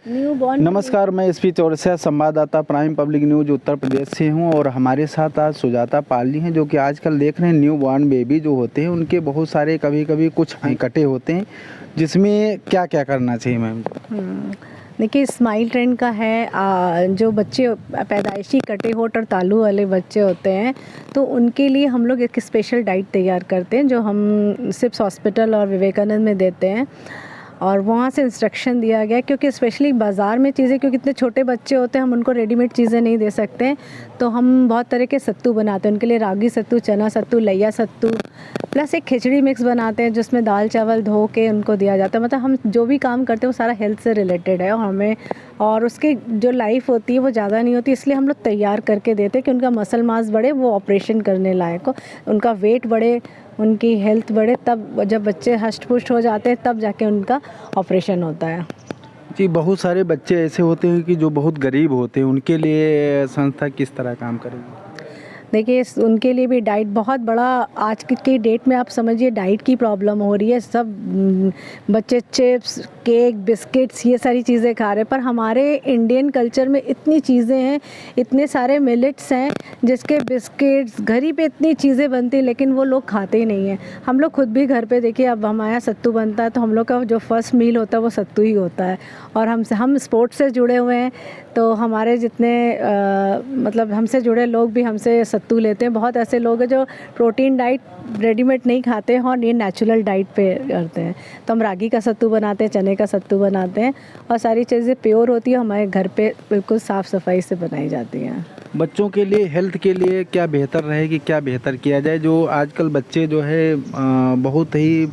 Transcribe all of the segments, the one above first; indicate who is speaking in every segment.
Speaker 1: नमस्कार, मैं एसपी चौरसिया, संवाददाता prime public news Uttar Pradesh से हूं और हमारे साथ आज सुजाता पालनी हैं, जो कि आजकल देख रहे हैं न्यू बॉर्न बेबी जो होते हैं उनके बहुत सारे कभी कुछ कटे होते हैं, जिसमें क्या क्या करना चाहिए मैम?
Speaker 2: देखिए, स्माइल ट्रेंड का है। जो बच्चे पैदाइशी कटे होठ और तालू वाले बच्चे होते हैं तो उनके लिए हम लोग एक स्पेशल डाइट तैयार करते हैं, जो हम सिप्स हॉस्पिटल और विवेकानंद में देते हैं। और वहाँ से इंस्ट्रक्शन दिया गया, क्योंकि स्पेशली बाज़ार में चीज़ें, क्योंकि इतने छोटे बच्चे होते हैं, हम उनको रेडीमेड चीज़ें नहीं दे सकते, तो हम बहुत तरह के सत्तू बनाते हैं उनके लिए। रागी सत्तू, चना सत्तू, लैया सत्तू, प्लस एक खिचड़ी मिक्स बनाते हैं जिसमें दाल चावल धो के उनको दिया जाता है। मतलब हम जो भी काम करते हैं वो सारा हेल्थ से रिलेटेड है, और हमें और उसकी जो लाइफ होती है वो ज़्यादा नहीं होती, इसलिए हम लोग तैयार करके देते हैं कि उनका मसल मास बढ़े, वो ऑपरेशन करने लायक हो, उनका वेट बढ़े, उनकी हेल्थ बढ़े। तब जब बच्चे हष्ट पुष्ट हो जाते हैं तब जाके उनका ऑपरेशन होता है।
Speaker 1: जी, बहुत सारे बच्चे ऐसे होते हैं कि जो बहुत गरीब होते हैं, उनके लिए संस्था किस तरह काम करेगी?
Speaker 2: देखिए, उनके लिए भी डाइट बहुत बड़ा, आज की डेट में आप समझिए डाइट की प्रॉब्लम हो रही है। सब बच्चे चिप्स, केक, बिस्किट्स, ये सारी चीज़ें खा रहे हैं, पर हमारे इंडियन कल्चर में इतनी चीज़ें हैं, इतने सारे मिलेट्स हैं जिसके बिस्किट्स, घर ही पे इतनी चीज़ें बनती हैं, लेकिन वो लोग खाते ही नहीं हैं। हम लोग खुद भी घर पे देखिए, अब हमारे यहाँ सत्तू बनता है तो हम लोग का जो फर्स्ट मील होता है वो सत्तू ही होता है। और हम स्पोर्ट्स से जुड़े हुए हैं, तो हमारे जितने मतलब हमसे जुड़े लोग भी हमसे सत्तू लेते हैं। बहुत ऐसे लोग हैं जो प्रोटीन डाइट रेडीमेड नहीं खाते हैं और ये नेचुरल डाइट पे करते हैं। तो हम रागी का सत्तू बनाते हैं, चने का सत्तू बनाते हैं, और सारी चीज़ें प्योर होती है, हमारे घर पे बिल्कुल साफ़ सफाई से बनाई जाती हैं।
Speaker 1: बच्चों के लिए हेल्थ के लिए क्या बेहतर रहेगी, क्या बेहतर किया जाए? जो आजकल बच्चे जो है बहुत ही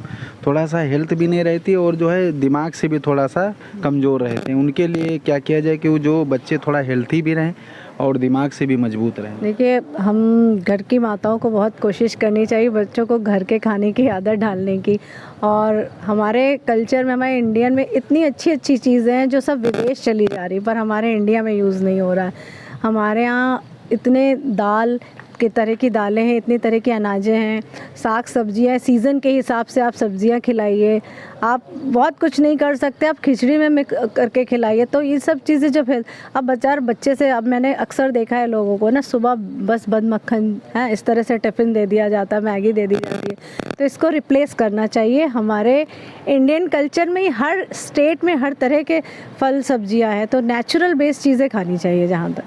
Speaker 1: थोड़ा सा हेल्थ भी नहीं रहती और जो है दिमाग से भी थोड़ा सा कमज़ोर रहते हैं, उनके लिए क्या किया जाए कि वो जो बच्चे थोड़ा हेल्थी भी रहें और दिमाग से भी मजबूत रहें?
Speaker 2: देखिए, हम घर की माताओं को बहुत कोशिश करनी चाहिए बच्चों को घर के खाने की आदत डालने की। और हमारे कल्चर में, हमारे इंडियन में इतनी अच्छी अच्छी चीज़ें हैं जो सब विदेश चली जा रही, पर हमारे इंडिया में यूज़ नहीं हो रहा है। हमारे यहाँ इतने दाल के तरह की दालें हैं, इतनी तरह की अनाजें हैं, साग सब्जियाँ, सीज़न के हिसाब से आप सब्जियाँ खिलाइए। आप बहुत कुछ नहीं कर सकते, आप खिचड़ी में मिक्स करके खिलाइए। तो ये सब चीज़ें जब है, अब बच्चे से, अब मैंने अक्सर देखा है लोगों को ना, सुबह बस बद मक्खन है इस तरह से टिफ़िन दे दिया जाता है, मैगी दे दी जाती है। तो इसको रिप्लेस करना चाहिए। हमारे इंडियन कल्चर में हर स्टेट में हर तरह के फल सब्जियाँ हैं, तो नेचुरल बेस्ड चीज़ें खानी चाहिए जहाँ तक।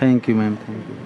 Speaker 1: Thank you ma'am, thank you.